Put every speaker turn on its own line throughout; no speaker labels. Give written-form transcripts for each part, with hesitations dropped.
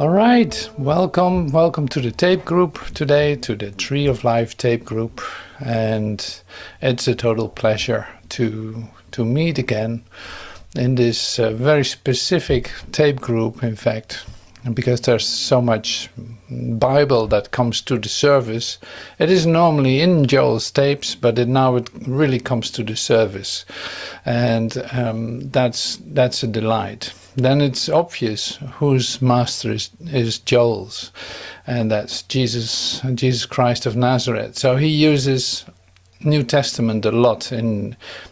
All right, welcome to the tape group today, to the Tree of Life tape group, and it's a total pleasure to meet again in this very specific tape group, in fact, because there's so much Bible that comes to the service. It is normally in Joel's tapes, but now it really comes to the service, and that's a delight. Then it's obvious whose master is Joel's, and that's Jesus Christ of Nazareth. So he uses New Testament a lot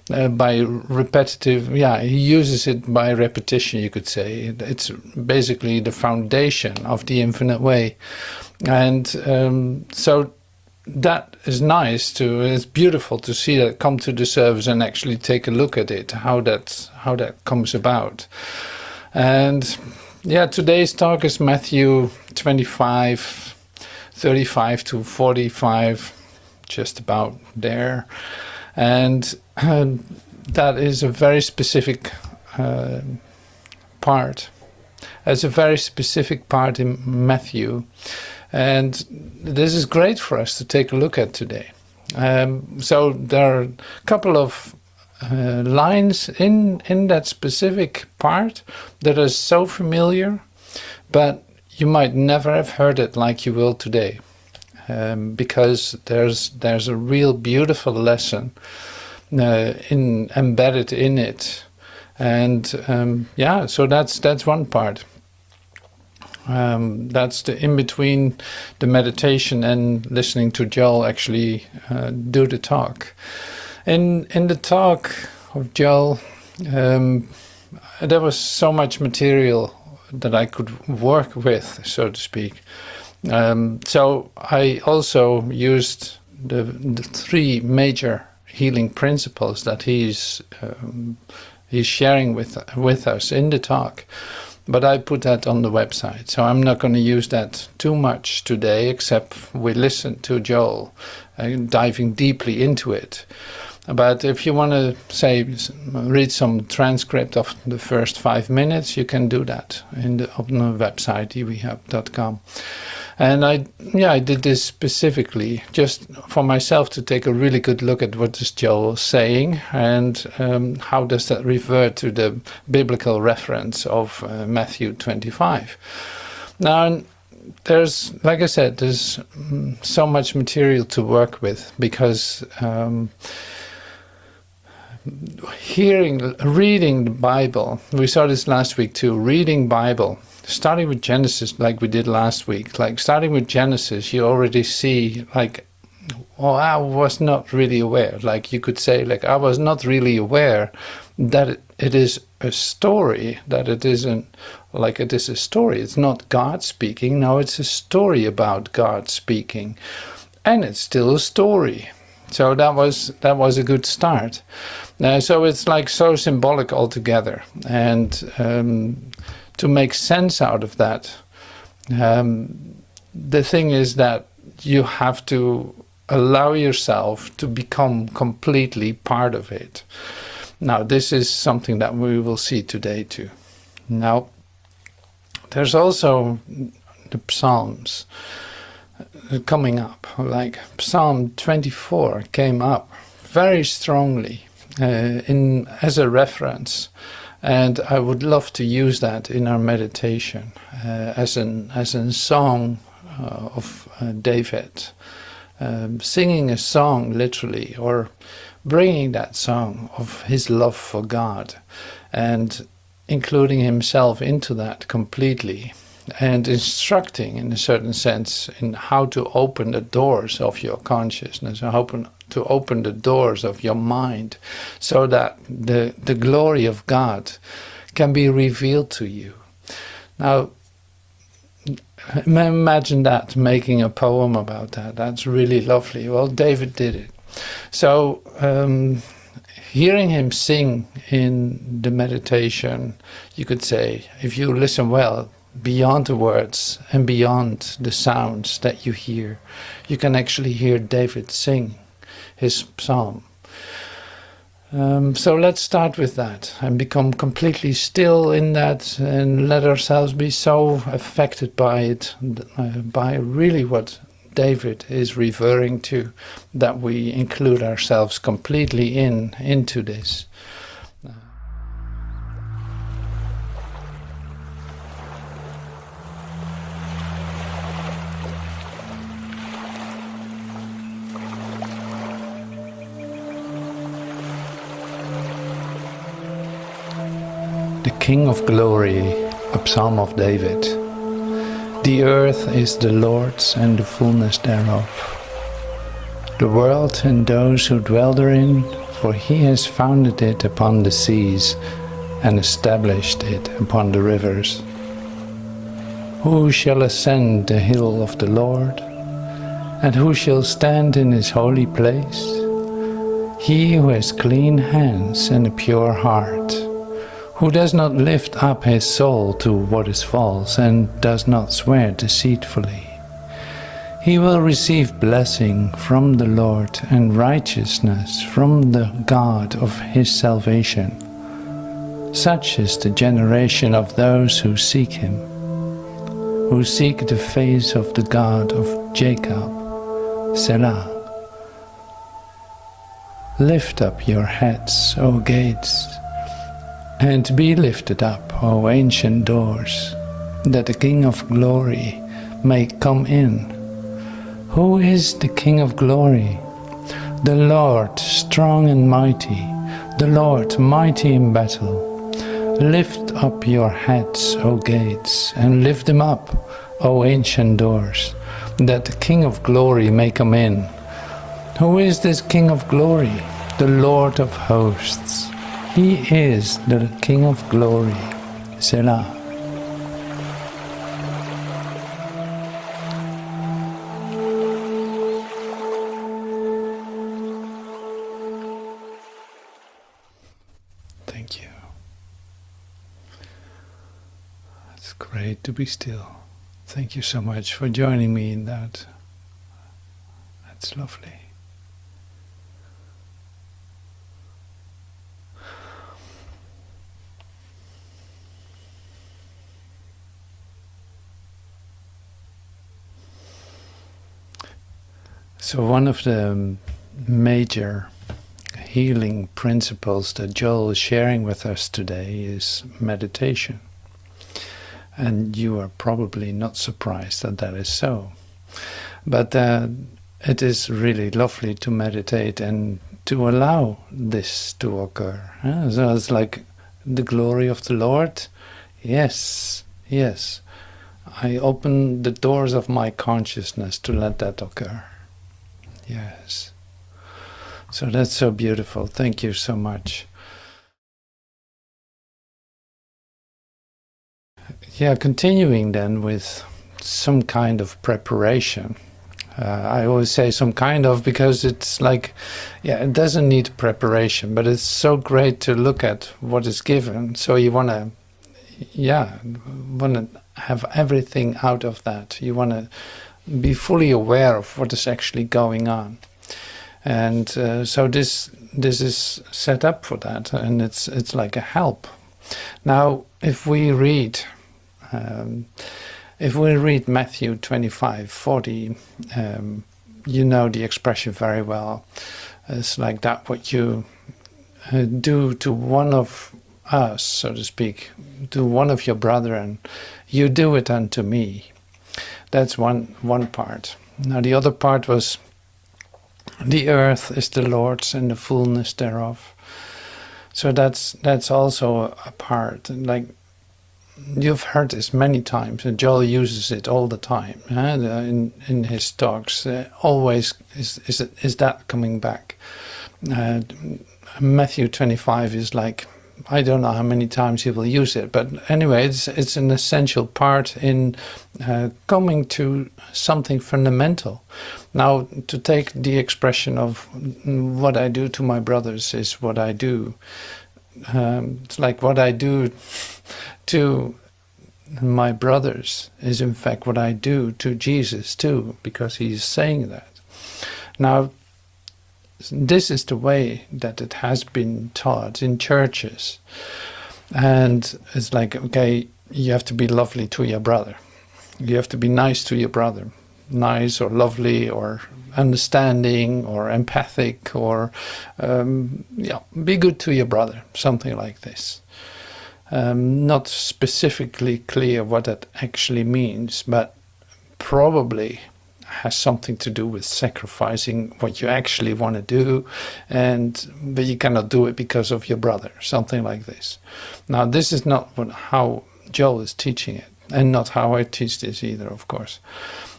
by repetitive. Yeah, he uses it by repetition. You could say it's basically the foundation of the infinite way, and so that is nice too. It's beautiful to see that come to the service and actually take a look at it, how that comes about. And yeah, today's talk is Matthew 25, 35 to 45, just about there. And that is a very specific part. It's a very specific part in Matthew. And this is great for us to take a look at today. So there are a couple of lines in that specific part that are so familiar, but you might never have heard it like you will today, because there's a real beautiful lesson embedded in it, and yeah, so that's one part. That's the in between the meditation and listening to Joel actually do the talk. In the talk of Joel, there was so much material that I could work with, so to speak. So I also used the three major healing principles that he's sharing with us in the talk. But I put that on the website, so I'm not going to use that too much today, except we listen to Joel diving deeply into it. But if you want to read some transcript of the first 5 minutes, you can do that on the website ewehub.com. And I did this specifically just for myself to take a really good look at what is Joel saying, and how does that revert to the biblical reference of Matthew 25. Now, there's, like I said, there's so much material to work with, because reading the Bible, we saw this last week too, reading Bible, starting with Genesis like we did last week, like starting with Genesis, you already see like, well, I was not really aware, like you could say, like I was not really aware that it is a story, that it isn't like it is a story. It's not God speaking, no, it's a story about God speaking, and it's still a story. So that was a good start. So it's like so symbolic altogether, and to make sense out of that, the thing is that you have to allow yourself to become completely part of it. Now, this is something that we will see today too. Now, there's also the Psalms coming up, like Psalm 24 came up very strongly as a reference, and I would love to use that in our meditation as a song of David, singing a song literally, or bringing that song of his love for God and including himself into that completely, and instructing in a certain sense in how to open the doors of your consciousness, to open the doors of your mind, so that the glory of God can be revealed to you. Now, imagine that, making a poem about that. That's really lovely. Well, David did it. So hearing him sing in the meditation, you could say, if you listen well, beyond the words and beyond the sounds that you hear, you can actually hear David sing his psalm. So let's start with that and become completely still in that and let ourselves be so affected by it, by really what David is referring to, that we include ourselves completely into this. The King of Glory, a Psalm of David. The earth is the Lord's and the fullness thereof, the world and those who dwell therein, for he has founded it upon the seas and established it upon the rivers. Who shall ascend the hill of the Lord, and who shall stand in his holy place? He who has clean hands and a pure heart, who does not lift up his soul to what is false and does not swear deceitfully. He will receive blessing from the Lord and righteousness from the God of his salvation. Such is the generation of those who seek him, who seek the face of the God of Jacob. Selah. Lift up your heads, O gates, and be lifted up, O ancient doors, that the King of Glory may come in. Who is the King of Glory? The Lord strong and mighty, the Lord mighty in battle. Lift up your heads, O gates, and lift them up, O ancient doors, that the King of Glory may come in. Who is this King of Glory? The Lord of hosts. He is the King of Glory. Selah. Thank you. It's great to be still. Thank you so much for joining me in that. That's lovely. So one of the major healing principles that Joel is sharing with us today is meditation. And you are probably not surprised that that is so. But it is really lovely to meditate and to allow this to occur. So it's like the glory of the Lord. Yes, yes. I open the doors of my consciousness to let that occur. Yes. So that's so beautiful. Thank you so much. Yeah, continuing then with some kind of preparation. I always say some kind of, because it's like, yeah, it doesn't need preparation, but it's so great to look at what is given. So you want to, have everything out of that. You want to be fully aware of what is actually going on, and so this is set up for that, and it's like a help. Now, if we read Matthew 25:40, you know the expression very well. It's like that what you do to one of us, so to speak, to one of your brethren, you do it unto me. That's one part. Now the other part was, the earth is the Lord's and the fullness thereof. So that's also a part. Like, you've heard this many times, and Joel uses it all the time in his talks. Always is that coming back. Matthew 25 is like, I don't know how many times he will use it, but anyway, it's an essential part in coming to something fundamental. Now, to take the expression of what I do to my brothers is what I do. It's like what I do to my brothers is in fact what I do to Jesus too, because he's saying that. Now, this is the way that it has been taught in churches. And it's like, okay, you have to be lovely to your brother. You have to be nice to your brother. Nice or lovely or understanding or empathic or be good to your brother, something like this. Not specifically clear what that actually means, but probably has something to do with sacrificing what you actually want to do, but you cannot do it because of your brother, something like this. Now, this is not how Joel is teaching it, and not how I teach this either, of course.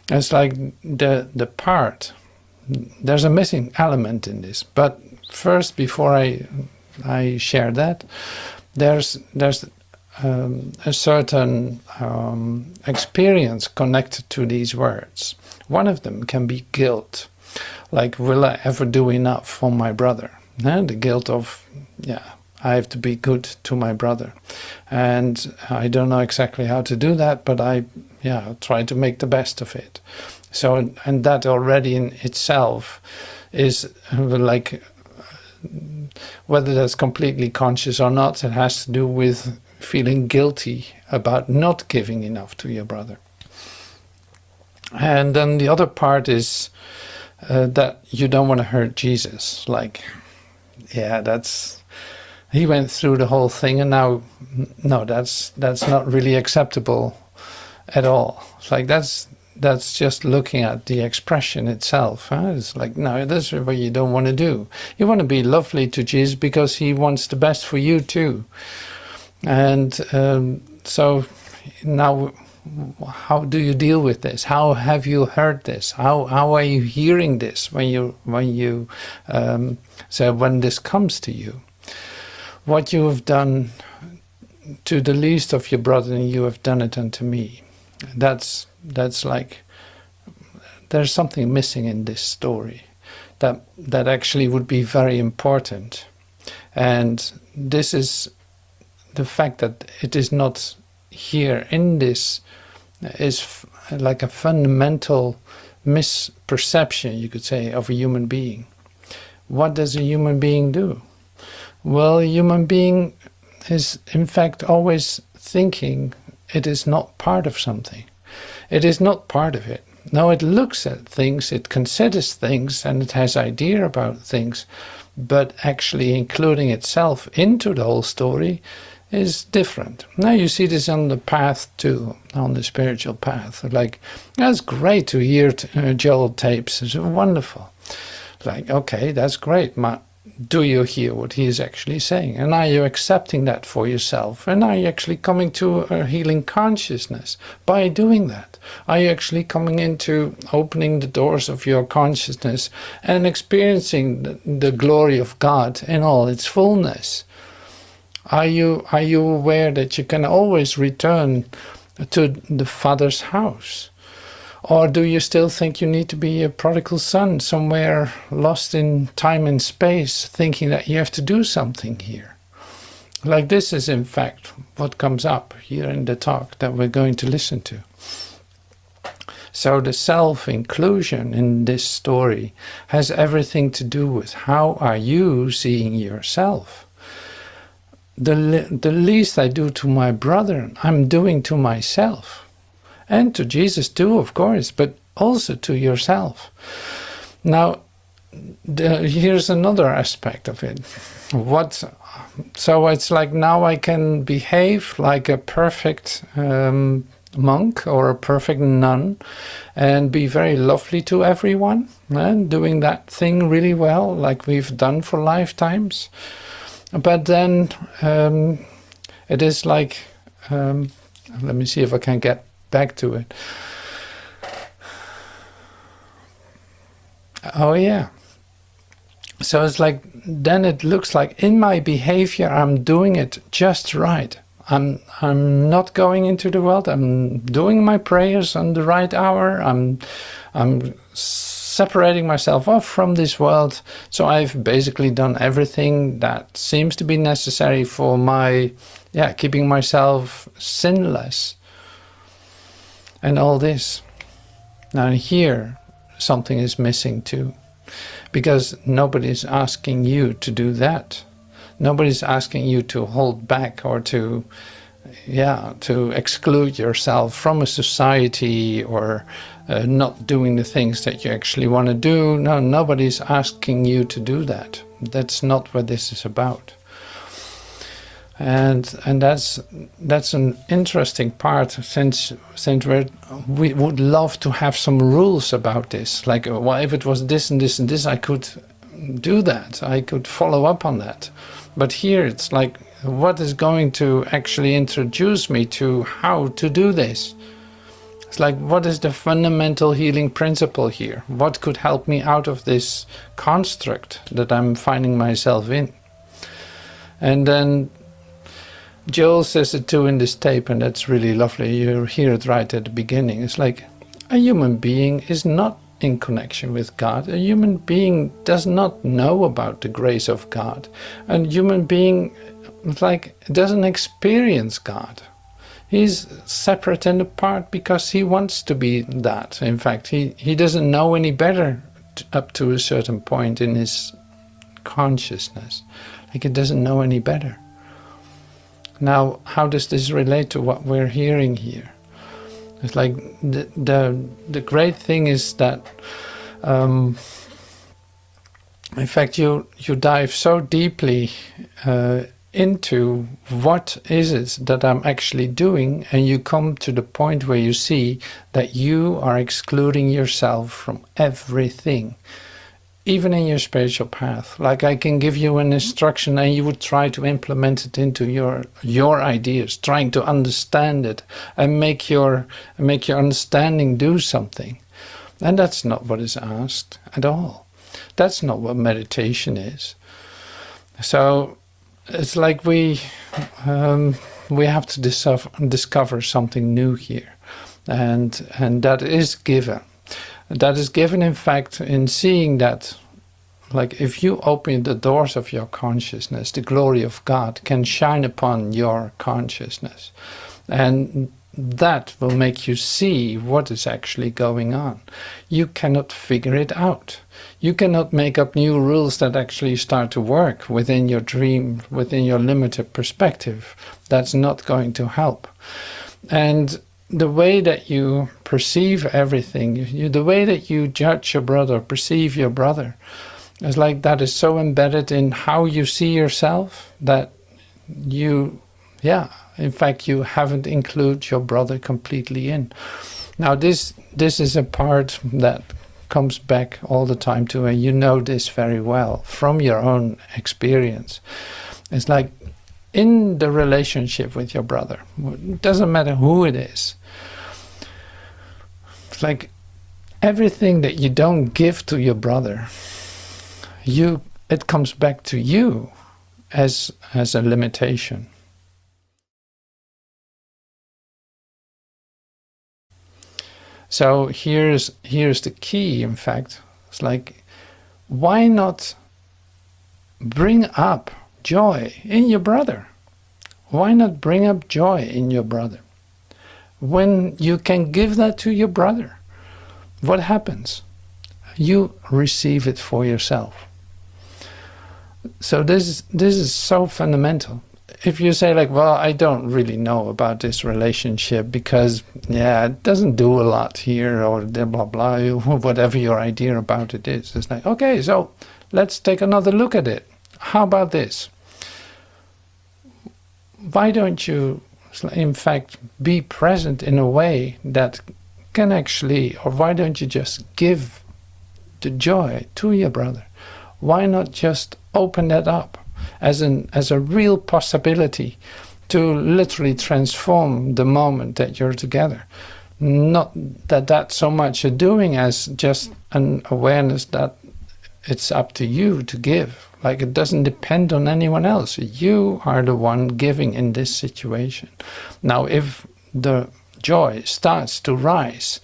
It's like the part, there's a missing element in this. But first, before I share that, there's a certain experience connected to these words. One of them can be guilt, like, will I ever do enough for my brother? The guilt of, I have to be good to my brother. And I don't know exactly how to do that, but I try to make the best of it. So, and that already in itself is like, whether that's completely conscious or not, it has to do with feeling guilty about not giving enough to your brother. And then the other part is that you don't want to hurt Jesus. Like, he went through the whole thing, and now, no, that's not really acceptable at all. It's like, that's just looking at the expression itself. It's like, no, that's what you don't want to do. You want to be lovely to Jesus because he wants the best for you too. And so now, how do you deal with this? How have you heard this? How are you hearing this when this comes to you? What you have done to the least of your brother, you have done it unto me. That's like, there's something missing in this story that actually would be very important. And this is the fact that it is not here in this is like a fundamental misperception, you could say, of a human being. What does a human being do? Well, a human being is in fact always thinking it is not part of something. It is not part of it. No, it looks at things, it considers things, and it has idea about things, but actually including itself into the whole story is different. Now you see this on the path too, on the spiritual path. Like, that's great to hear Joel tapes. It's wonderful. Like, okay, that's great. Do you hear what he is actually saying? And are you accepting that for yourself? And are you actually coming to a healing consciousness by doing that? Are you actually coming into opening the doors of your consciousness and experiencing the glory of God in all its fullness? Are you aware that you can always return to the Father's house? Or do you still think you need to be a prodigal son somewhere lost in time and space, thinking that you have to do something here? Like, this is in fact what comes up here in the talk that we're going to listen to. So the self-inclusion in this story has everything to do with how are you seeing yourself. The least I do to my brother, I'm doing to myself. And to Jesus too, of course, but also to yourself. Now, here's another aspect of it. So it's like, now I can behave like a perfect monk or a perfect nun and be very lovely to everyone, and doing that thing really well, like we've done for lifetimes. But then it is like, let me see if I can get back to it. Oh yeah. So it's like, then it looks like in my behavior I'm doing it just right. I'm not going into the world. I'm doing my prayers on the right hour. I'm separating myself off from this world. So I've basically done everything that seems to be necessary for my keeping myself sinless. And all this. Now here, something is missing too. because nobody's asking you to do that. Nobody's asking you to hold back or to exclude yourself from a society, or not doing the things that you actually want to do. No, nobody's asking you to do that. That's not what this is about. And that's an interesting part, since we would love to have some rules about this. Like, well, if it was this and this and this, I could do that. I could follow up on that. But here it's like, what is going to actually introduce me to how to do this? It's like, what is the fundamental healing principle here? What could help me out of this construct that I'm finding myself in? And then Joel says it too in this tape, and that's really lovely. You hear it right at the beginning. It's like, a human being is not in connection with God. A human being does not know about the grace of God. A human being, like, doesn't experience God. He's separate and apart because he wants to be that. In fact, he doesn't know any better up to a certain point in his consciousness. Like, he doesn't know any better. Now, how does this relate to what we're hearing here? It's like, the great thing is that, in fact, you dive so deeply into what is it that I'm actually doing, and you come to the point where you see that you are excluding yourself from everything, even in your spiritual path. Like, I can give you an instruction and you would try to implement it into your ideas, trying to understand it and make your understanding do something. And that's not what is asked at all. That's not what meditation is. So it's like we have to discover something new here, and that is given. That is given, in fact, in seeing that, like, if you open the doors of your consciousness, the glory of God can shine upon your consciousness, and that will make you see what is actually going on. You cannot figure it out. You cannot make up new rules that actually start to work within your dream, within your limited perspective. That's not going to help. And the way that you perceive everything, the way that you judge your brother, perceive your brother, is like, that is so embedded in how you see yourself that you, in fact, you haven't included your brother completely in. Now, this is a part that comes back all the time to, and you know this very well from your own experience. It's like, in the relationship with your brother, it doesn't matter who it is, it's like, everything that you don't give to your brother, it comes back to you as a limitation. So here's the key, in fact. It's like, why not bring up joy in your brother? Why not bring up joy in your brother? When you can give that to your brother, what happens? You receive it for yourself. So this is so fundamental. If you say, like, well, I don't really know about this relationship because, it doesn't do a lot here, or blah, blah, whatever your idea about it is. It's like, okay, so let's take another look at it. How about this? Why don't you, in fact, be present in a way that can actually, or why don't you just give the joy to your brother? Why not just open that up as a real possibility to literally transform the moment that you're together? Not that so much a doing as just an awareness that it's up to you to give. Like, it doesn't depend on anyone else. You are the one giving in this situation. Now, if the joy starts to rise,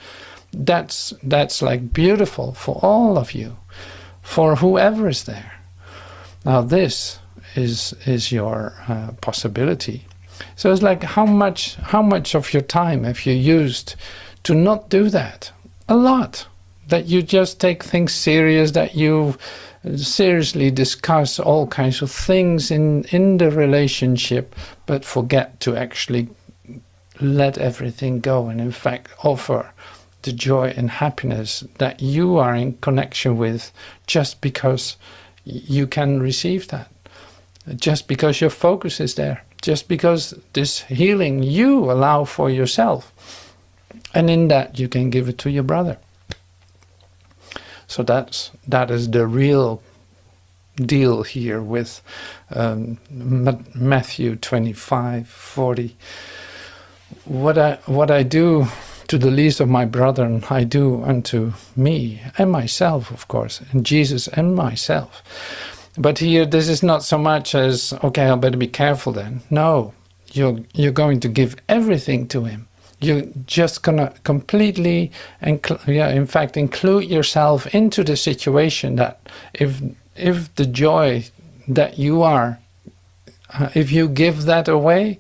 that's like beautiful for all of you, for whoever is there. Now, this is your possibility. So it's like, how much of your time have you used to not do that? A lot. that you just take things serious, that you seriously discuss all kinds of things in the relationship, but forget to actually let everything go and in fact offer the joy and happiness that you are in connection with, just because you can receive that, just because your focus is there, just because this healing you allow for yourself, and in that you can give it to your brother. So that is the real deal here with Matthew 25:40. What I do to the least of my brethren, I do unto me and myself, of course, and Jesus and myself. But here, this is not so much as, okay, I better be careful then. No, you're going to give everything to him. You're just gonna completely, in fact, include yourself into the situation, that if the joy that you are, if you give that away,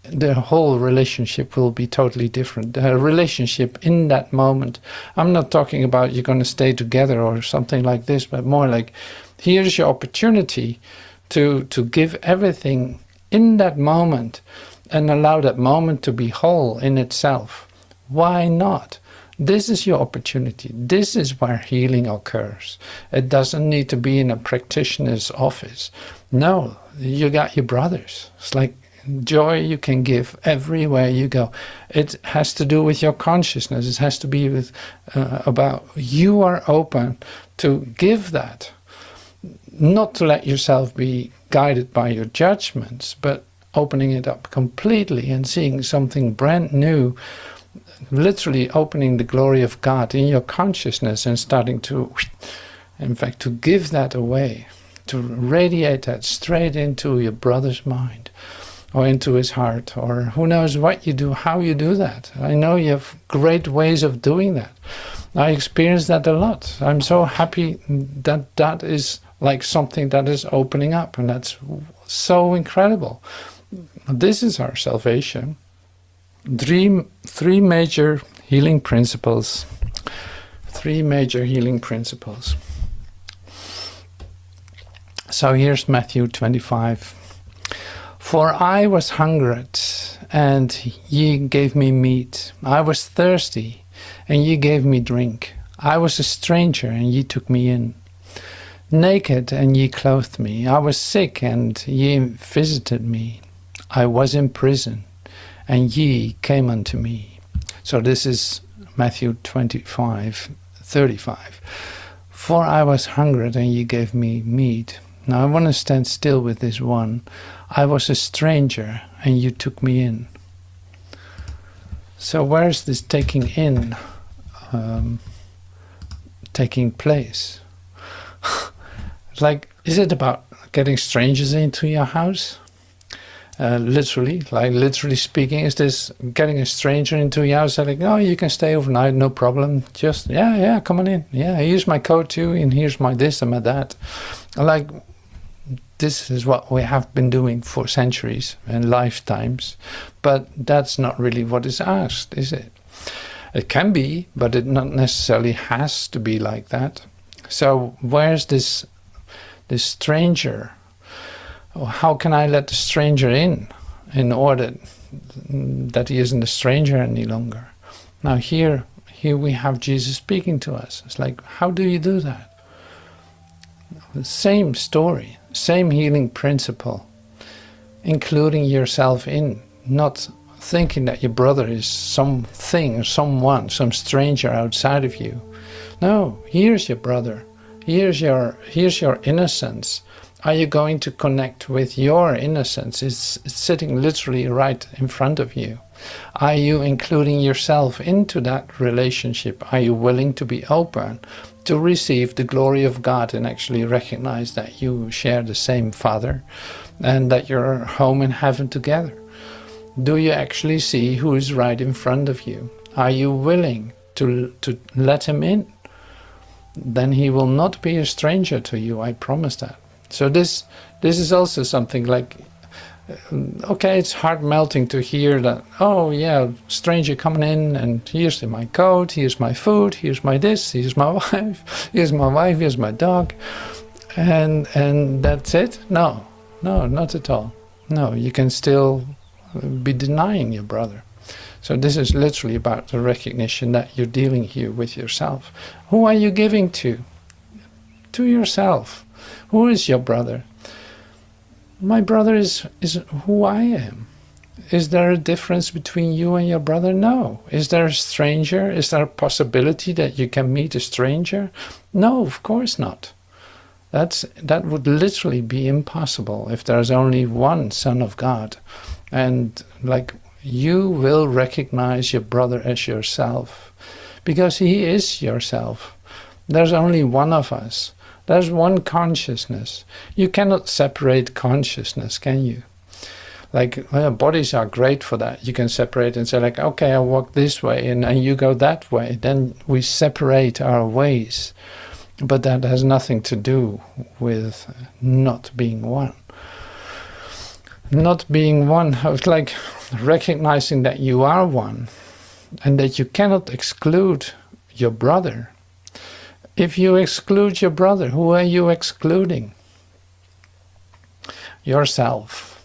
the whole relationship will be totally different. The relationship in that moment, I'm not talking about you're going to stay together or something like this, but more like, here's your opportunity to give everything in that moment and allow that moment to be whole in itself. Why not? This is your opportunity. This is where healing occurs. It doesn't need to be in a practitioner's office. No, you got your brothers. It's like joy you can give everywhere you go. It has to do with your consciousness. It has to be with about you are open to give that. Not to let yourself be guided by your judgments, but opening it up completely and seeing something brand new, literally opening the glory of God in your consciousness and starting to, in fact, to give that away, to radiate that straight into your brother's mind or into his heart, or who knows what you do, how you do that. I know you have great ways of doing that. I experience that a lot. I'm so happy that that is like something that is opening up, and that's so incredible. This is our salvation. Three major healing principles. Three major healing principles. So here's Matthew 25. For I was hungered, and ye gave me meat. I was thirsty, and ye gave me drink. I was a stranger, and ye took me in. Naked, and ye clothed me. I was sick, and ye visited me. I was in prison, and ye came unto me. So this is Matthew 25:35. For I was hungered, and ye gave me meat. Now I want to stand still with this one. I was a stranger, and you took me in. So where's this taking in taking place? Like, is it about getting strangers into your house? Literally, like literally speaking, is this getting a stranger into your house? Like, oh, you can stay overnight, no problem. Just, yeah, come on in. Yeah, here's my coat too, and here's my this and my that. Like, this is what we have been doing for centuries and lifetimes, but that's not really what is asked, is it? It can be, but it not necessarily has to be like that. So where's this stranger? How can I let the stranger in order that he isn't a stranger any longer? Now here we have Jesus speaking to us. It's like, how do you do that? The same story, same healing principle, including yourself in, not thinking that your brother is something or someone, some stranger outside of you. No, here's your brother. Here's your innocence. Are you going to connect with your innocence? It's sitting literally right in front of you. Are you including yourself into that relationship? Are you willing to be open to receive the glory of God and actually recognize that you share the same Father and that you're home in heaven together? Do you actually see who is right in front of you? Are you willing to let him in? Then he will not be a stranger to you, I promise that. So this is also something like, Okay, it's heart melting to hear that, oh yeah, stranger coming in and here's my coat, here's my food, here's my this, here's my wife, here's my dog, and that's it? No, not at all. No, you can still be denying your brother. So this is literally about the recognition that you're dealing here with yourself. Who are you giving to? To yourself. Who is your brother? My brother is who I am. Is there a difference between you and your brother? No. Is there a stranger? Is there a possibility that you can meet a stranger? No, of course not. That would literally be impossible if there's only one Son of God. And like, you will recognize your brother as yourself, because he is yourself. There's only one of us. There's one consciousness. You cannot separate consciousness, can you? Like, well, bodies are great for that. You can separate and say like, okay, I walk this way and you go that way. Then we separate our ways. But that has nothing to do with not being one. Not being one, it's like recognizing that you are one and that you cannot exclude your brother. If you exclude your brother, who are you excluding? Yourself.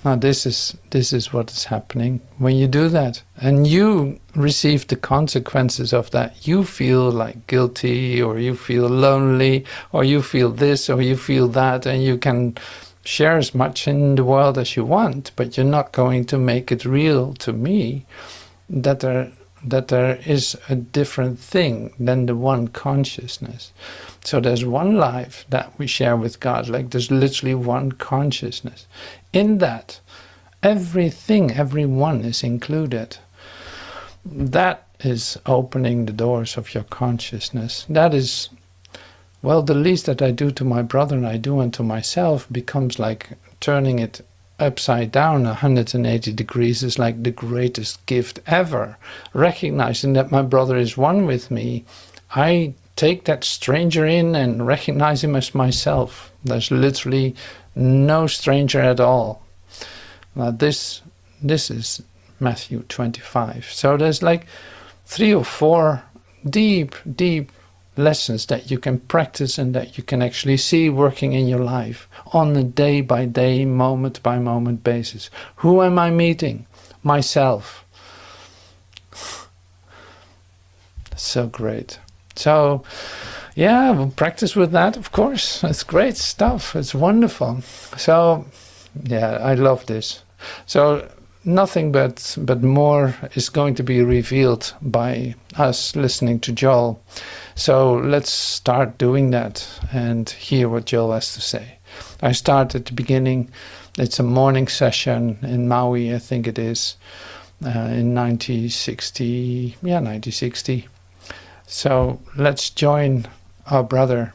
Now this is what is happening when you do that, and you receive the consequences of that. You feel like guilty, or you feel lonely, or you feel this, or you feel that, and you can share as much in the world as you want, but you're not going to make it real to me that there is a different thing than the one consciousness. So there's one life that we share with God, like there's literally one consciousness. In that, everything, everyone is included. That is opening the doors of your consciousness. That is, well, the least that I do to my brother and I do unto myself becomes like turning it upside down 180 degrees is like the greatest gift ever. Recognizing that my brother is one with me, I take that stranger in and recognize him as myself. There's literally no stranger at all. Now this is Matthew 25. So there's like 3 or 4 deep lessons that you can practice and that you can actually see working in your life on a day-by-day, moment-by-moment basis. Who am I meeting? Myself. So great. So, yeah, we'll practice with that, of course. It's great stuff. It's wonderful. So, yeah, I love this. So, nothing but more is going to be revealed by us listening to Joel. So let's start doing that and hear what Joel has to say. I start at the beginning. It's a morning session in Maui, I think it is, in 1960. Yeah, 1960. So let's join our brother.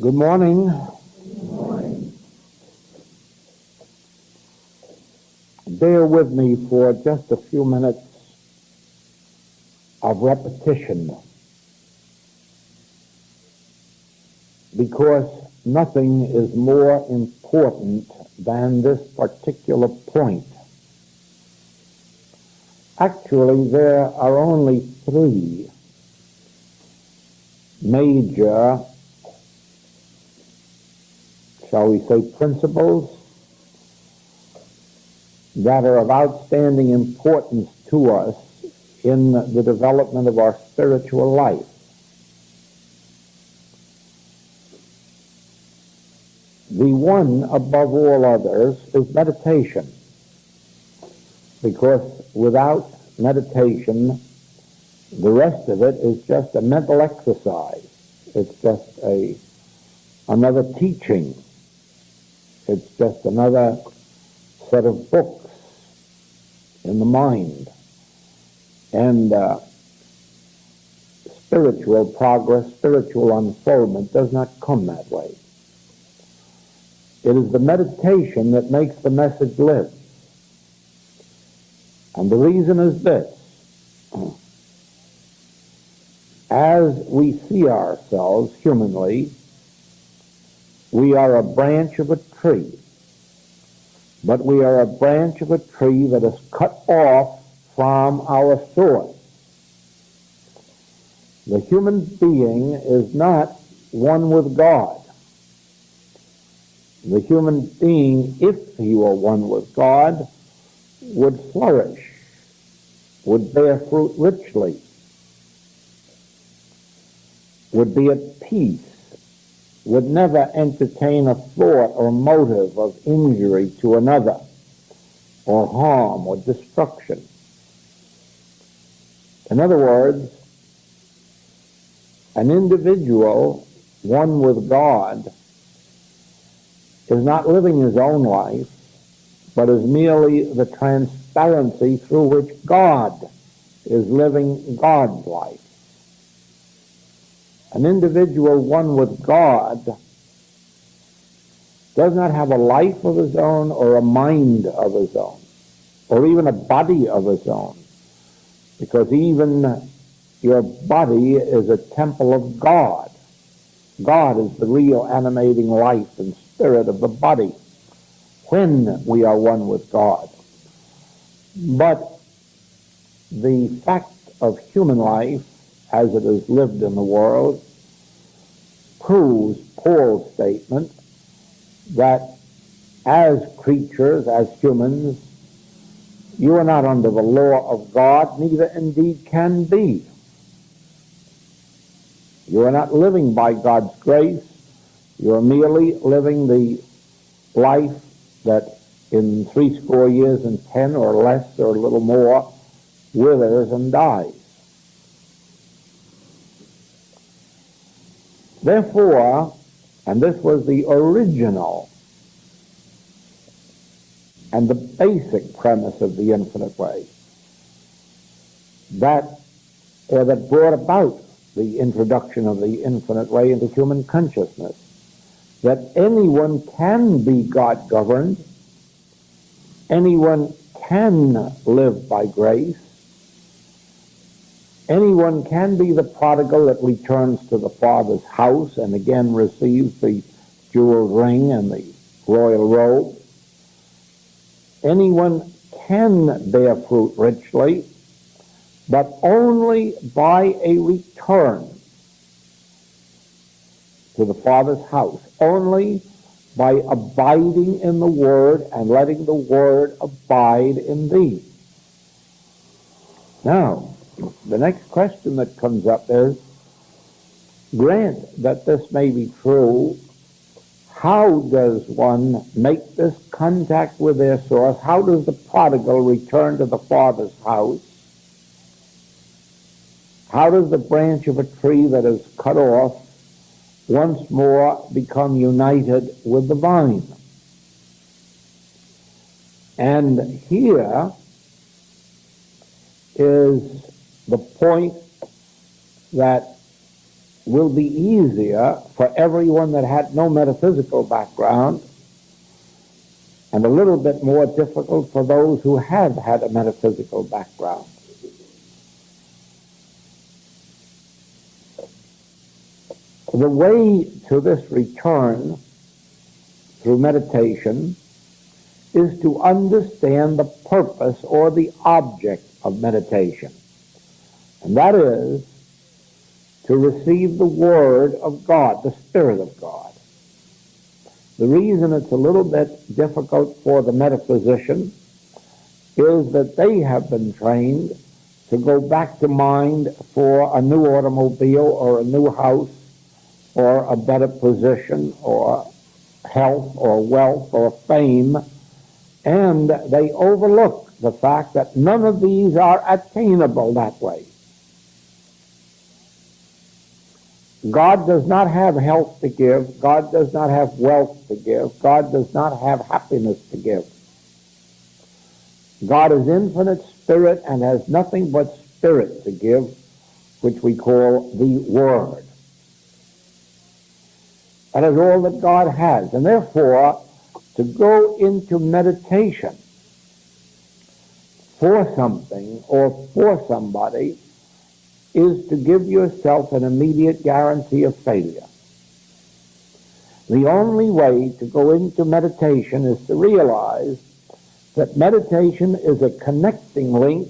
Good morning. Bear with me for just a few minutes of repetition, because nothing is more important than this particular point. Actually, there are only 3 major, shall we say, principles that are of outstanding importance to us in the development of our spiritual life. The one above all others is meditation, because without meditation, the rest of it is just a mental exercise. It's just another teaching. It's just another set of books in the mind. And spiritual progress, spiritual unfoldment does not come that way. It is the meditation that makes the message live. And the reason is this: as we see ourselves humanly, we are a branch of a tree. but we are a branch of a tree that is cut off from our source. The human being is not one with God. The human being, if he were one with God, would flourish, would bear fruit richly, would be at peace, would never entertain a thought or motive of injury to another, or harm or destruction. In other words, an individual, one with God, is not living his own life, but is merely the transparency through which God is living God's life. An individual, one with God, does not have a life of his own or a mind of his own, or even a body of his own, because even your body is a temple of God. God is the real animating life and spirit of the body when we are one with God. But the fact of human life, as it is lived in the world, proves Paul's statement that as creatures, as humans, you are not under the law of God, neither indeed can be. You are not living by God's grace. You are merely living the life that in 80 years and 10 or less or a little more withers and dies. Therefore, and this was the original and the basic premise of the infinite way, that brought about the introduction of the infinite way into human consciousness, that anyone can be God-governed, anyone can live by grace, anyone can be the prodigal that returns to the Father's house and again receives the jeweled ring and the royal robe. Anyone can bear fruit richly, but only by a return to the Father's house, only by abiding in the Word and letting the Word abide in thee. Now, the next question that comes up is, grant that this may be true, how does one make this contact with their source? How does the prodigal return to the Father's house? How does the branch of a tree that is cut off once more become united with the vine? And here is the point that will be easier for everyone that had no metaphysical background, and a little bit more difficult for those who have had a metaphysical background. The way to this return through meditation is to understand the purpose or the object of meditation. And that is to receive the Word of God, the Spirit of God. The reason it's a little bit difficult for the metaphysician is that they have been trained to go back to mind for a new automobile or a new house or a better position or health or wealth or fame, and they overlook the fact that none of these are attainable that way. God does not have health to give. God does not have wealth to give. God does not have happiness to give. God is infinite spirit and has nothing but spirit to give, which we call the Word. That is all that God has. And therefore, to go into meditation for something or for somebody is to give yourself an immediate guarantee of failure. The only way to go into meditation is to realize that meditation is a connecting link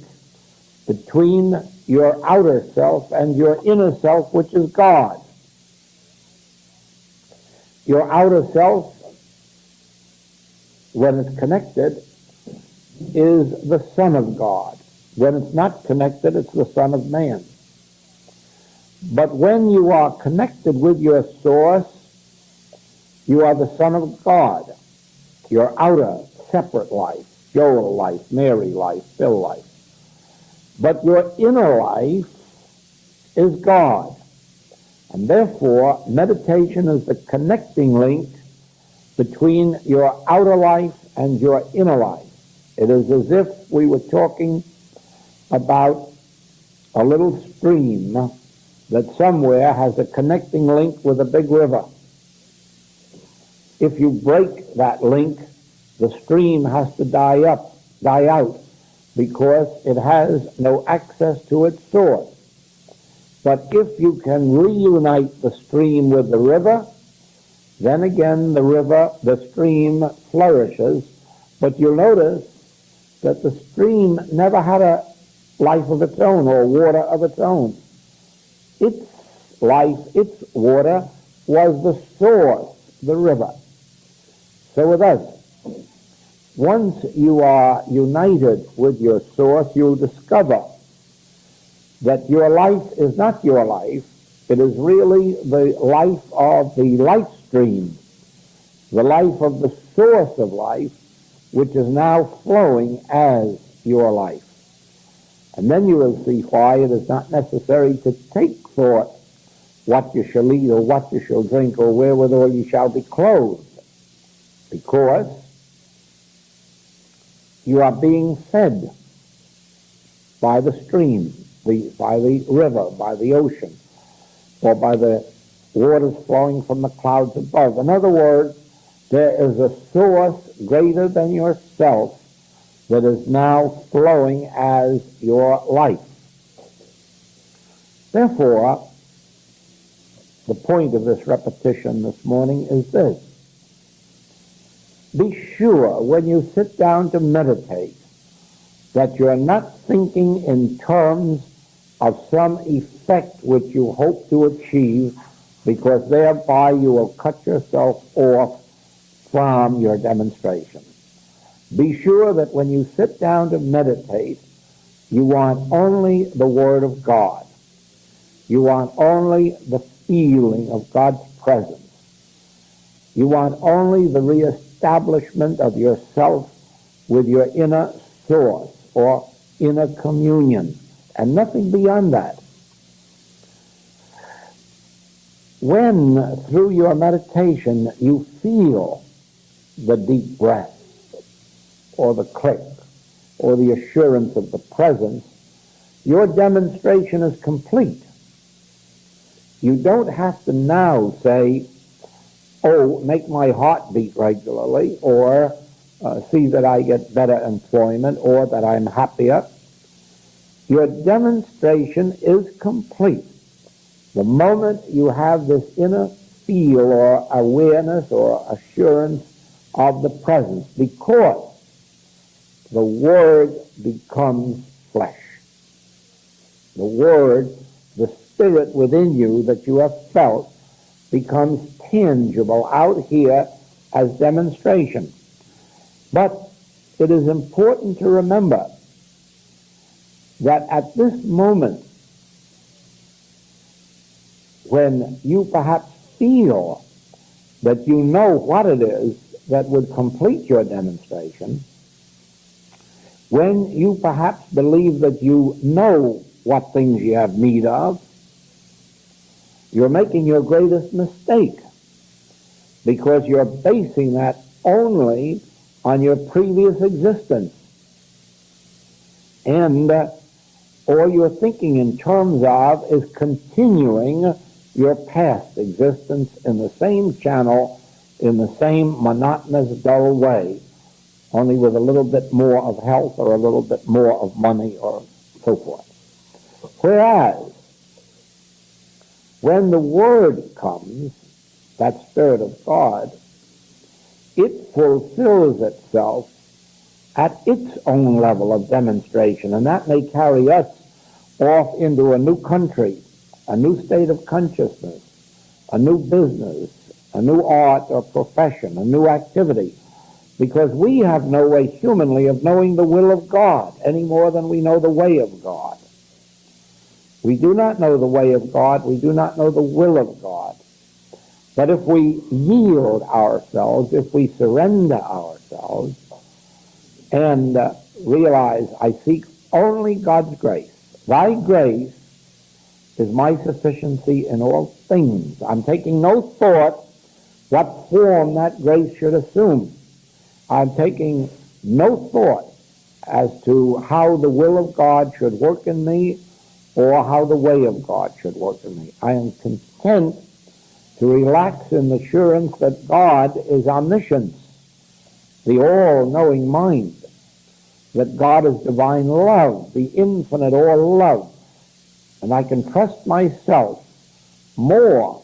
between your outer self and your inner self, which is God. Your outer self, when it's connected, is the Son of God. When it's not connected, it's the Son of Man. But when you are connected with your source, you are the Son of God. Your outer, separate life, Joel life, Mary life, Bill life. But your inner life is God. And therefore, meditation is the connecting link between your outer life and your inner life. It is as if we were talking about a little stream that somewhere has a connecting link with a big river. If you break that link, the stream has to die out, because it has no access to its source. But if you can reunite the stream with the river, then again the stream flourishes. But you'll notice that the stream never had a life of its own or water of its own. Its life, its water, was the source, the river. So with us, once you are united with your source, you'll discover that your life is not your life. It is really the life of the life stream, the life of the source of life, which is now flowing as your life. And then you will see why it is not necessary to take thought what you shall eat or what you shall drink or wherewithal you shall be clothed, because you are being fed by the stream, by the river, by the ocean, or by the waters flowing from the clouds above. In other words, there is a source greater than yourself that is now flowing as your life. Therefore, the point of this repetition this morning is this. Be sure when you sit down to meditate that you're not thinking in terms of some effect which you hope to achieve, because thereby you will cut yourself off from your demonstration. Be sure that when you sit down to meditate, you want only the Word of God. You want only the feeling of God's presence. You want only the reestablishment of yourself with your inner source or inner communion, and nothing beyond that. When, through your meditation, you feel the deep breath, or the click, or the assurance of the presence, your demonstration is complete. You don't have to now say, oh, make my heart beat regularly, or see that I get better employment, or that I'm happier. Your demonstration is complete the moment you have this inner feel or awareness or assurance of the presence, because the Word becomes flesh. The Word, the Spirit within you that you have felt, becomes tangible out here as demonstration. But it is important to remember that at this moment, when you perhaps feel that you know what it is that would complete your demonstration, when you perhaps believe that you know what things you have need of, you're making your greatest mistake, because you're basing that only on your previous existence. And all you're thinking in terms of is continuing your past existence in the same channel, in the same monotonous, dull way, only with a little bit more of health or a little bit more of money or so forth. Whereas, when the Word comes, that Spirit of God, it fulfills itself at its own level of demonstration, and that may carry us off into a new country, a new state of consciousness, a new business, a new art or profession, a new activity, because we have no way humanly of knowing the will of God any more than we know the way of God. We do not know the way of God. We do not know the will of God. But if we yield ourselves, if we surrender ourselves, and realize, I seek only God's grace. Thy grace is my sufficiency in all things. I'm taking no thought what form that grace should assume. I'm taking no thought as to how the will of God should work in me or how the way of God should work in me. I am content to relax in the assurance that God is omniscience, the all-knowing mind, that God is divine love, the infinite all love. And I can trust myself more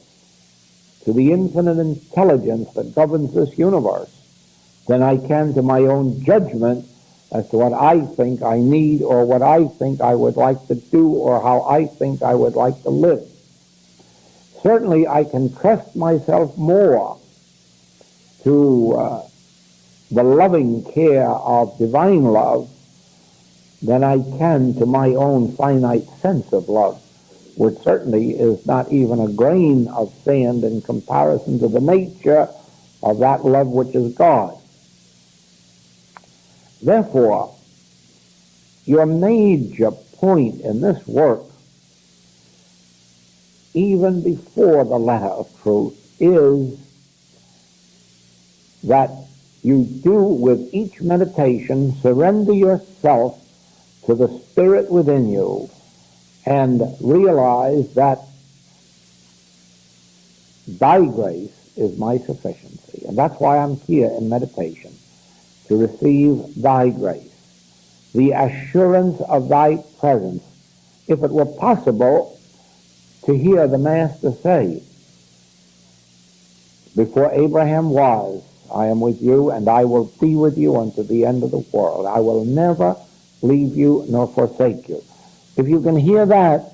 to the infinite intelligence that governs this universe than I can to my own judgment as to what I think I need or what I think I would like to do or how I think I would like to live. Certainly I can trust myself more to the loving care of divine love than I can to my own finite sense of love, which certainly is not even a grain of sand in comparison to the nature of that love which is God. Therefore, your major point in this work, even before the letter of truth, is that you do with each meditation surrender yourself to the Spirit within you and realize that thy grace is my sufficiency. And that's why I'm here in meditation, to receive thy grace, the assurance of thy presence. If it were possible to hear the Master say, before Abraham was, I am with you, and I will be with you unto the end of the world. I will never leave you nor forsake you. If you can hear that,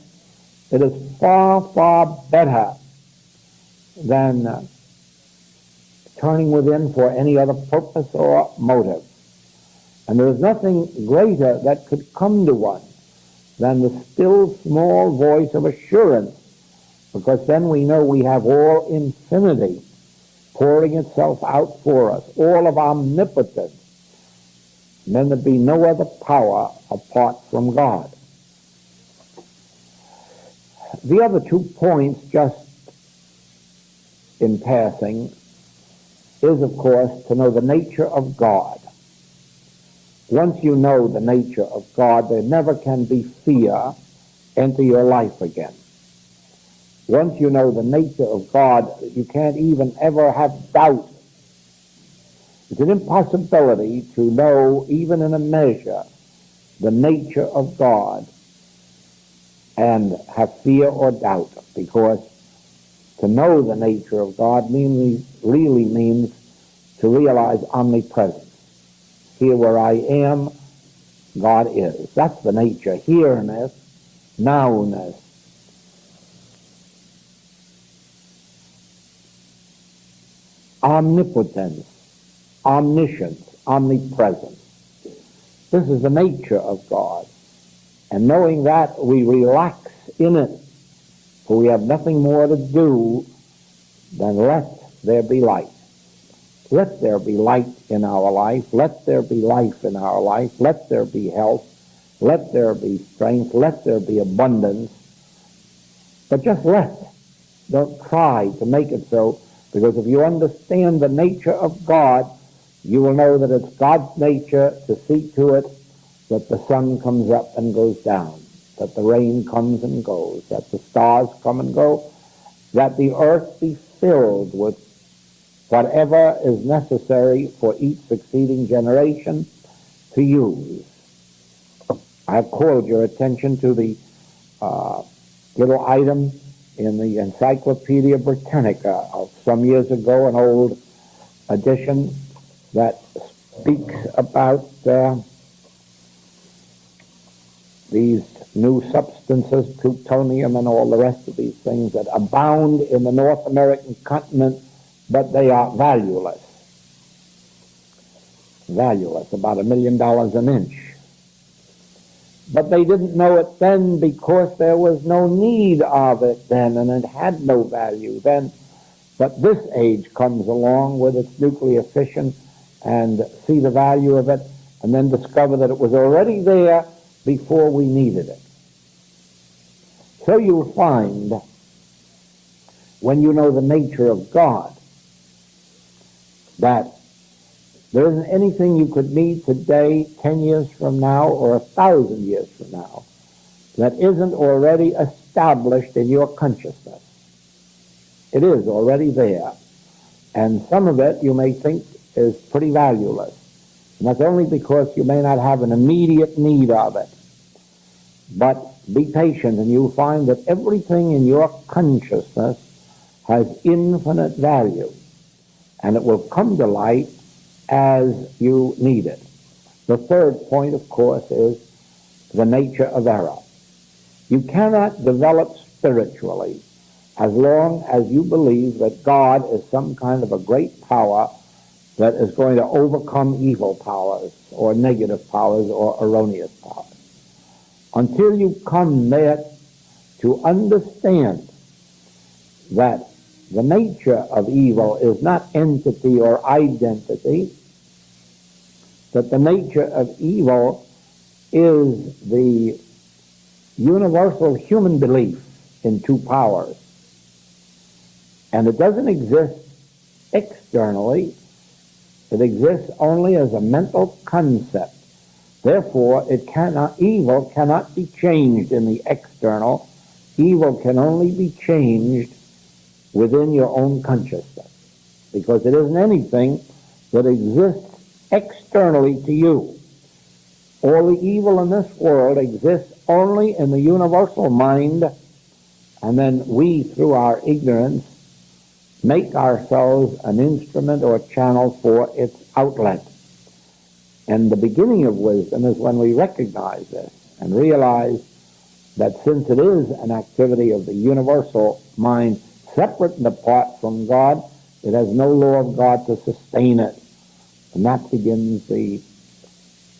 it is far, far better than turning within for any other purpose or motive. And there is nothing greater that could come to one than the still small voice of assurance, because then we know we have all infinity pouring itself out for us, all of omnipotence, and then there'd be no other power apart from God. The other 2 points, just in passing, is, of course, to know the nature of God. Once you know the nature of God, there never can be fear enter your life again. Once you know the nature of God, you can't even ever have doubt. It's an impossibility to know, even in a measure, the nature of God and have fear or doubt, because to know the nature of God really means to realize omnipresence. Here where I am, God is. That's the nature. Here-ness, now-ness. Omnipotence, omniscience, omnipresence. This is the nature of God. And knowing that, we relax in it, for we have nothing more to do than let there be light. Let there be light in our life. Let there be life in our life. Let there be health. Let there be strength. Let there be abundance. But just let. Don't try to make it so, because if you understand the nature of God, you will know that it's God's nature to see to it that the sun comes up and goes down, that the rain comes and goes, that the stars come and go, that the earth be filled with whatever is necessary for each succeeding generation to use. I have called your attention to the little item in the Encyclopedia Britannica of some years ago, an old edition that speaks about these new substances, plutonium and all the rest of these things that abound in the North American continent, but they are valueless. Valueless, about $1 million an inch. But they didn't know it then because there was no need of it then, and it had no value then. But this age comes along with its nuclear fission and see the value of it, and then discover that it was already there before we needed it. So you'll find, when you know the nature of God, that there isn't anything you could need today, 10 years from now, or 1,000 years from now, that isn't already established in your consciousness. It is already there. And some of it you may think is pretty valueless. And that's only because you may not have an immediate need of it. But be patient and you'll find that everything in your consciousness has infinite value. And it will come to light as you need it. The third point, of course, is the nature of error. You cannot develop spiritually as long as you believe that God is some kind of a great power that is going to overcome evil powers or negative powers or erroneous powers. Until you come there to understand that the nature of evil is not entity or identity, that the nature of evil is the universal human belief in two powers. And it doesn't exist externally. It exists only as a mental concept. Therefore, evil cannot be changed in the external. Evil can only be changed within your own consciousness, because it isn't anything that exists externally to you. All the evil in this world exists only in the universal mind, and then we, through our ignorance, make ourselves an instrument or channel for its outlet. And the beginning of wisdom is when we recognize this and realize that since it is an activity of the universal mind, separate and apart from God, it has no law of God to sustain it. And that begins the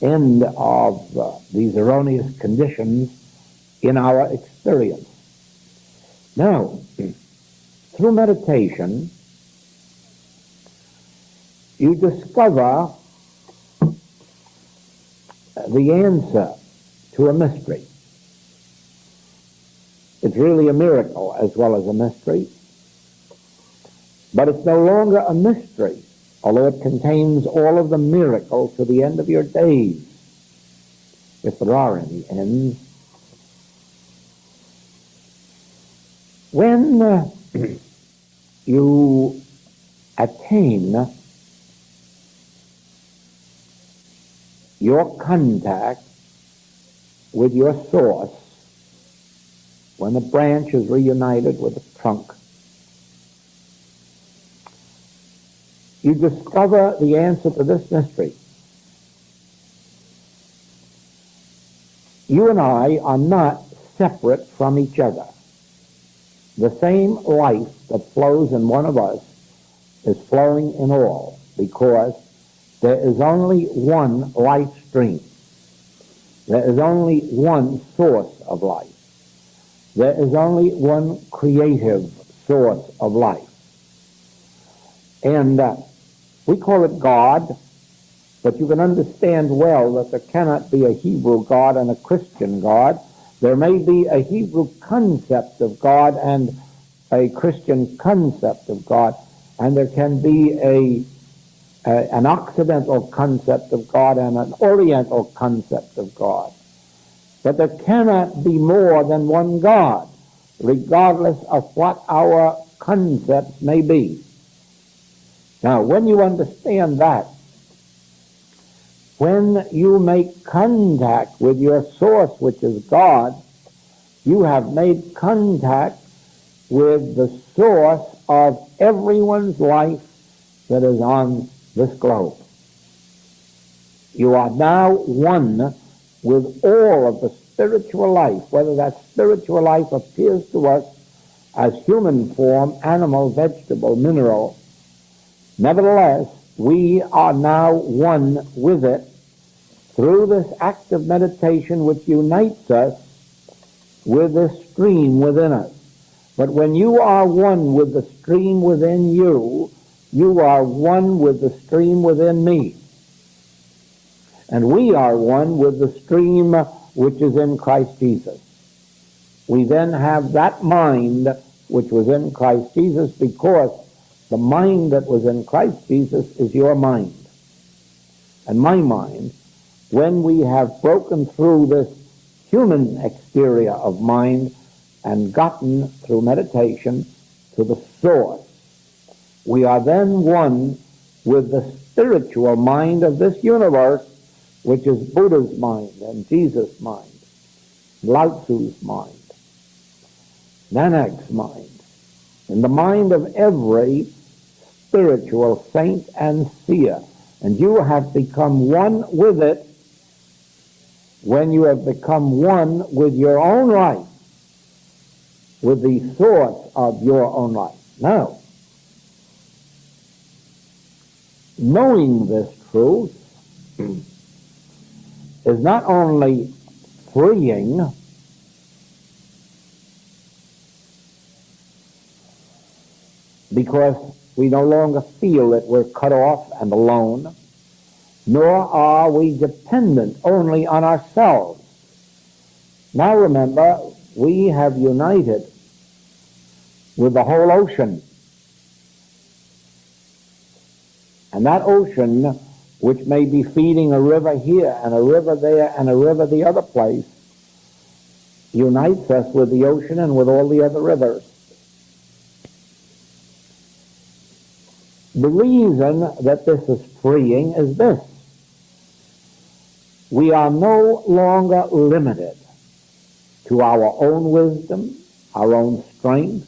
end of these erroneous conditions in our experience. Now, through meditation, you discover the answer to a mystery. It's really a miracle as well as a mystery. But it's no longer a mystery, although it contains all of the miracles to the end of your days, if there are any ends. When you attain your contact with your source, when the branch is reunited with the trunk, you discover the answer to this mystery. You and I are not separate from each other. The same life that flows in one of us is flowing in all, because there is only one life stream. There is only one source of life. There is only one creative source of life. And we call it God, but you can understand well that there cannot be a Hebrew God and a Christian God. There may be a Hebrew concept of God and a Christian concept of God, and there can be an Occidental concept of God and an Oriental concept of God. But there cannot be more than one God, regardless of what our concepts may be. Now, when you understand that, when you make contact with your source, which is God, you have made contact with the source of everyone's life that is on this globe. You are now one with all of the spiritual life, whether that spiritual life appears to us as human form, animal, vegetable, mineral. Nevertheless, we are now one with it through this act of meditation which unites us with this stream within us. But when you are one with the stream within you, you are one with the stream within me. And we are one with the stream which is in Christ Jesus. We then have that mind which was in Christ Jesus, because the mind that was in Christ Jesus is your mind and my mind. When we have broken through this human exterior of mind and gotten through meditation to the source, we are then one with the spiritual mind of this universe, which is Buddha's mind and Jesus' mind, Lao Tzu's mind, Nanak's mind, and the mind of every spiritual saint and seer. And you have become one with it when you have become one with your own life, with the source of your own life. Now, knowing this truth is not only freeing, because we no longer feel that we're cut off and alone, nor are we dependent only on ourselves. Now remember, we have united with the whole ocean. And that ocean, which may be feeding a river here and a river there and a river the other place, unites us with the ocean and with all the other rivers. The reason that this is freeing is this: we are no longer limited to our own wisdom, our own strength,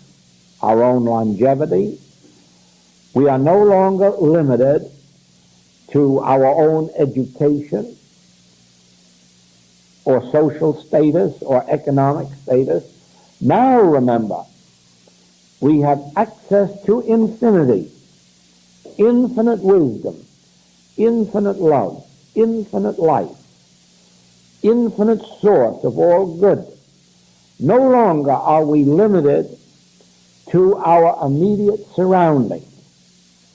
our own longevity. We are no longer limited to our own education or social status or economic status. Now remember, we have access to infinity, infinite wisdom, infinite love, infinite life, infinite source of all good. No longer are we limited to our immediate surroundings.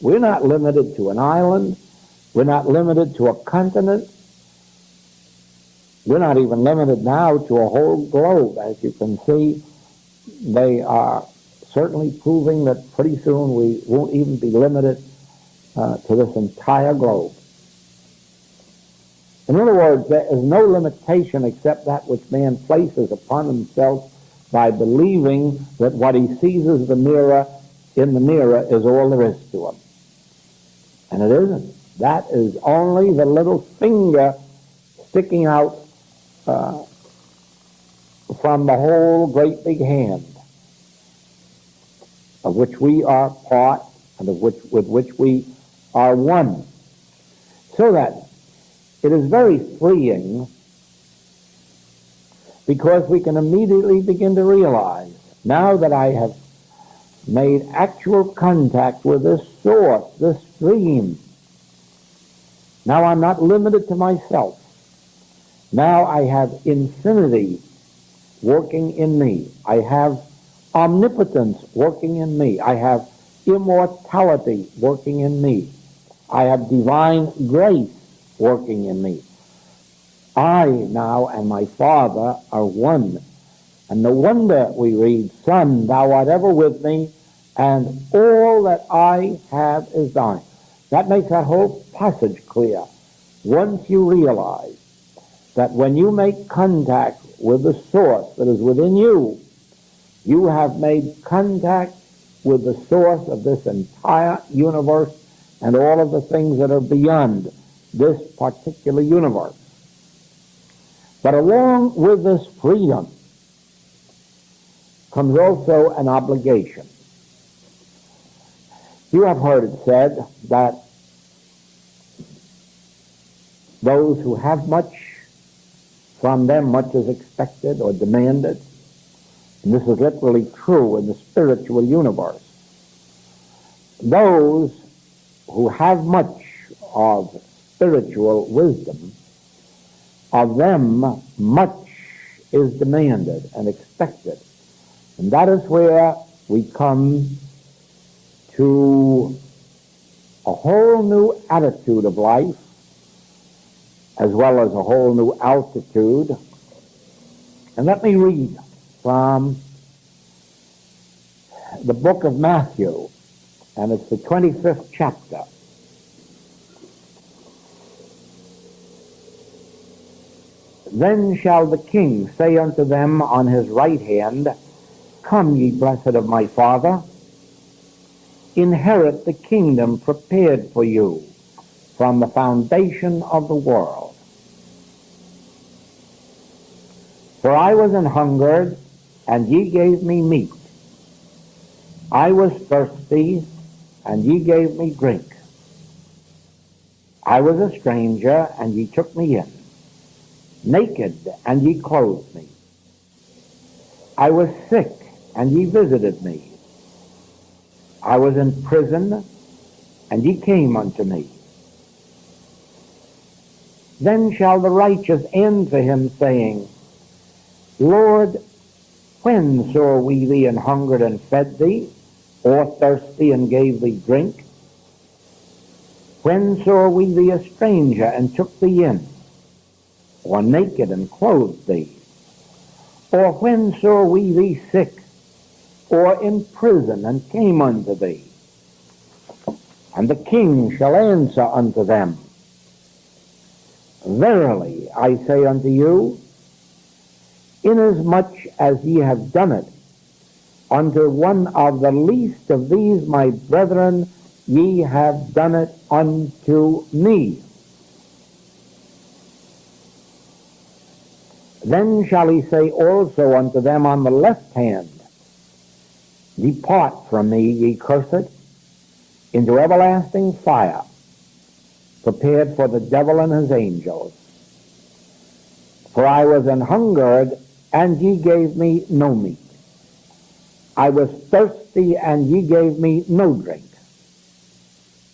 We're not limited to an island. We're not limited to a continent. We're not even limited now to a whole globe. As you can see, they are certainly proving that pretty soon we won't even be limited to this entire globe. In other words, there is no limitation except that which man places upon himself by believing that what he sees as the mirror in the mirror is all there is to him. And it isn't. That is only the little finger sticking out from the whole great big hand of which we are part and with which we are one. So that it is very freeing, because we can immediately begin to realize, now that I have made actual contact with this source, this stream, now I'm not limited to myself. Now I have infinity working in me. I have omnipotence working in me. I have immortality working in me. I have divine grace working in me. I now and my Father are one. And no wonder we read, Son, thou art ever with me, and all that I have is thine. That makes that whole passage clear. Once you realize that when you make contact with the source that is within you, you have made contact with the source of this entire universe and all of the things that are beyond this particular universe. But along with this freedom comes also an obligation. You have heard it said that Those who have much, from them much is expected or demanded. And this is literally true in the spiritual universe. Those who have much of spiritual wisdom, of them much is demanded and expected. And that is where we come to a whole new attitude of life, as well as a whole new altitude. And let me read from the book of Matthew, and it's the 25th chapter. Then shall the king say unto them on his right hand, Come, ye blessed of my Father, inherit the kingdom prepared for you from the foundation of the world. For I was an hungered, and ye gave me meat. I was thirsty, and ye gave me drink. I was a stranger, and ye took me in. Naked, and ye clothed me. I was sick, and ye visited me. I was in prison, and ye came unto me. Then shall the righteous answer him, saying, Lord, when saw we thee an hungered and fed thee, or thirsty and gave thee drink? When saw we thee a stranger and took thee in, or naked and clothed thee? Or when saw we thee sick, or in prison and came unto thee? And the king shall answer unto them, Verily I say unto you, inasmuch as ye have done it unto one of the least of these my brethren, ye have done it unto me. Then shall he say also unto them on the left hand, Depart from me, ye cursed, into everlasting fire, prepared for the devil and his angels. For I was an hungered, and ye gave me no meat. I was thirsty, and ye gave me no drink.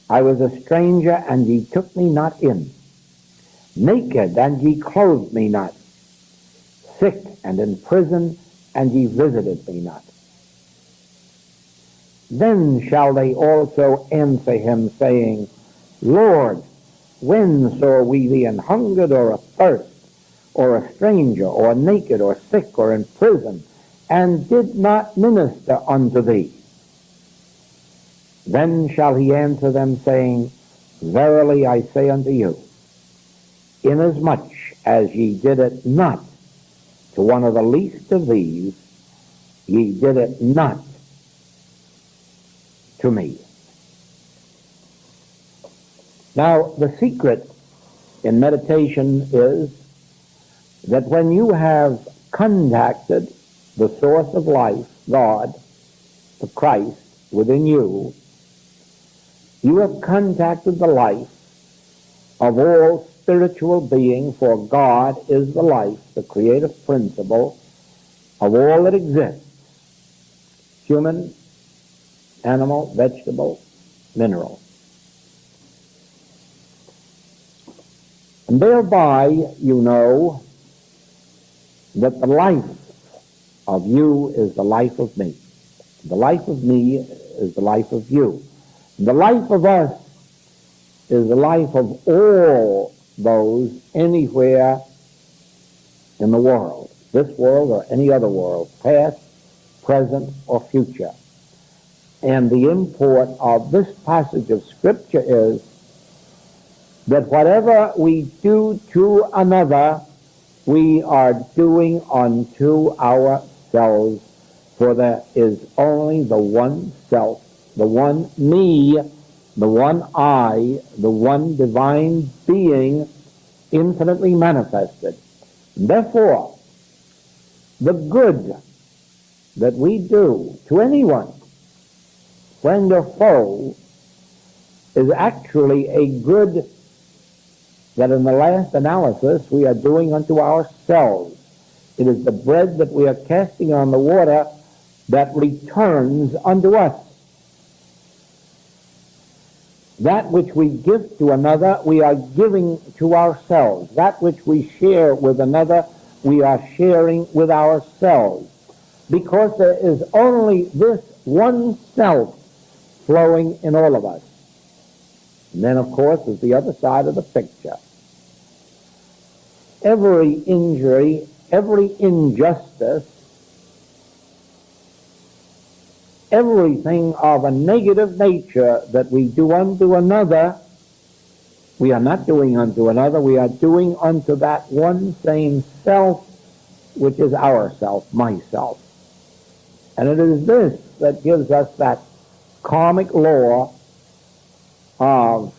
I was a stranger, and ye took me not in. Naked, and ye clothed me not. Sick, and in prison, and ye visited me not. Then shall they also answer him, saying, Lord, when saw we thee an hungered, or athirst, or a stranger, or naked, or sick, or in prison, and did not minister unto thee? Then shall he answer them, saying, Verily I say unto you, inasmuch as ye did it not to one of the least of these, ye did it not to me. Now, the secret in meditation is that when you have contacted the source of life, God, the Christ, within you, you have contacted the life of all spiritual being, for God is the life, the creative principle of all that exists, human, animal, vegetable, mineral. And thereby you know that the life of you is the life of me. The life of me is the life of you. The life of us is the life of all those anywhere in the world, this world or any other world, past, present, or future. And the import of this passage of Scripture is that whatever we do to another, we are doing unto ourselves, for there is only the one self, the one me, the one I, the one divine being infinitely manifested. Therefore, the good that we do to anyone, friend or foe, is actually a good that in the last analysis we are doing unto ourselves. It is the bread that we are casting on the water that returns unto us. That which we give to another, we are giving to ourselves. That which we share with another, we are sharing with ourselves. Because there is only this one self flowing in all of us. And then, of course, is the other side of the picture. Every injury, every injustice, everything of a negative nature that we do unto another, we are not doing unto another, we are doing unto that one same self, which is our self, myself. And it is this that gives us that karmic law of,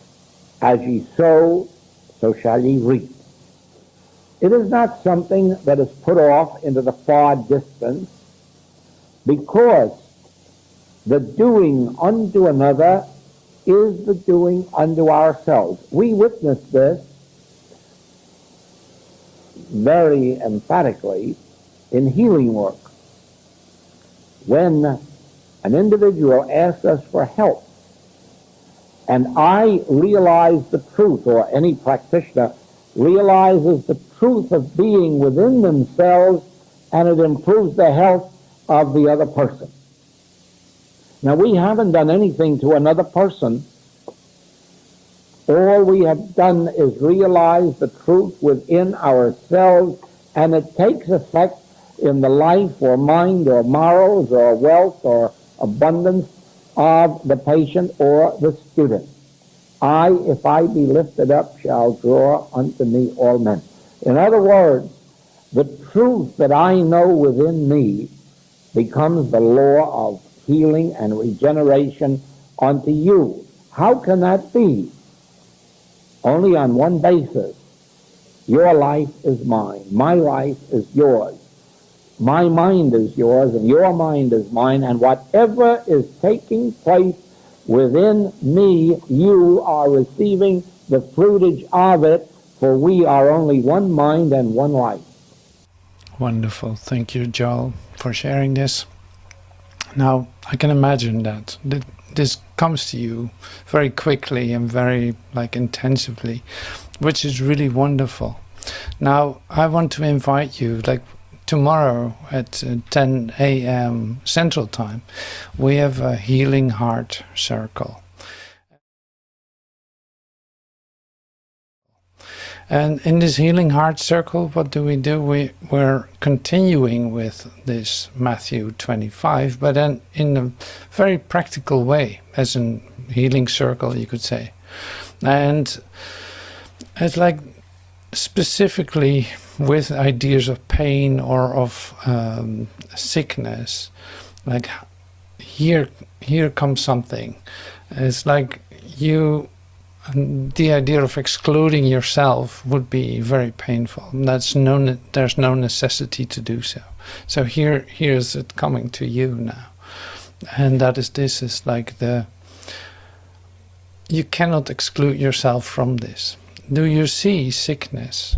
as ye sow, so shall ye reap. It is not something that is put off into the far distance, because the doing unto another is the doing unto ourselves. We witness this very emphatically in healing work. When an individual asks us for help, and I realize the truth, or any practitioner realizes the truth of being within themselves, and it improves the health of the other person. Now, we haven't done anything to another person. All we have done is realize the truth within ourselves, and it takes effect in the life or mind or morals or wealth or abundance of the patient or the student. I, if I be lifted up, shall draw unto me all men. In other words, the truth that I know within me becomes the law of healing and regeneration unto you. How can that be? Only on one basis. Your life is mine. My life is yours. My mind is yours, and your mind is mine, and whatever is taking place within me, you are receiving the fruitage of it, for we are only one mind and one life.
Wonderful. Thank you, Joel, for sharing this. Now, I can imagine that this comes to you very quickly and very intensively, which is really wonderful. Now, I want to invite you, tomorrow at 10 a.m. Central Time, we have a Healing Heart Circle. And in this Healing Heart Circle, what do? We're continuing with this Matthew 25, but then in a very practical way, as a healing circle, you could say. And it's specifically with ideas of pain or of sickness, here comes something. It's the idea of excluding yourself would be very painful. There's no necessity to do so. So here's it coming to you now, and this is you cannot exclude yourself from this. Do you see sickness?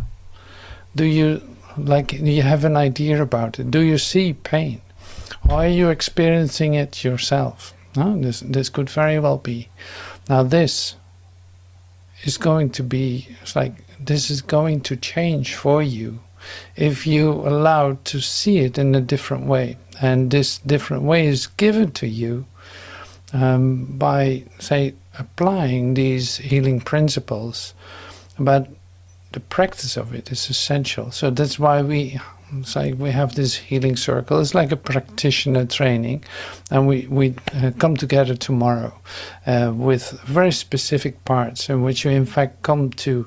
Do you have an idea about it? Do you see pain? Or are you experiencing it yourself? No, this could very well be. Now this is going to be, this is going to change for you if you allow to see it in a different way. And this different way is given to you by, applying these healing principles. But the practice of it is essential. So that's why we have this healing circle. It's like a practitioner training, and we come together tomorrow with very specific parts in which you in fact come to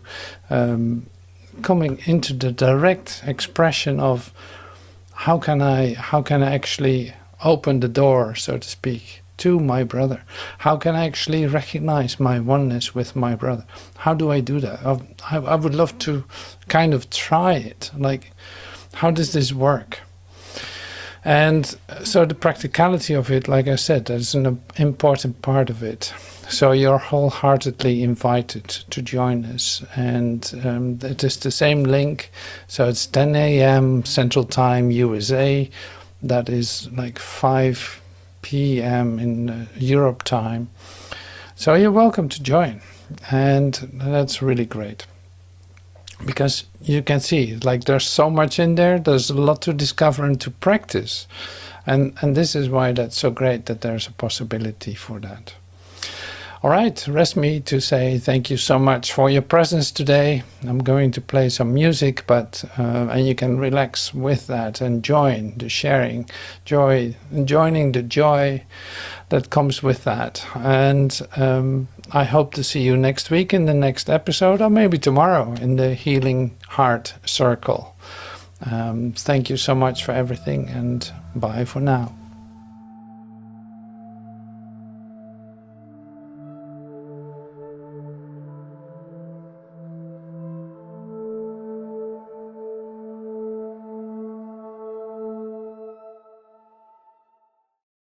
coming into the direct expression of how can I actually open the door, so to speak, to my brother. How can I actually recognize my oneness with my brother? How do I do that? I would love to kind of try it. How does this work? And so the practicality of it, like I said, is an important part of it. So you're wholeheartedly invited to join us. And it is the same link. So it's 10 a.m. Central Time, USA. That is like 5 p.m. in Europe time. So you're welcome to join. And that's really great. Because you can see, like, there's so much in there. There's a lot to discover and to practice. And this is why that's so great that there's a possibility for that. All right, rest me to say thank you so much for your presence today. I'm going to play some music, but and you can relax with that and join the sharing, joining the joy that comes with that. And I hope to see you next week in the next episode, or maybe tomorrow in the Healing Heart Circle. Thank you so much for everything, and bye for now.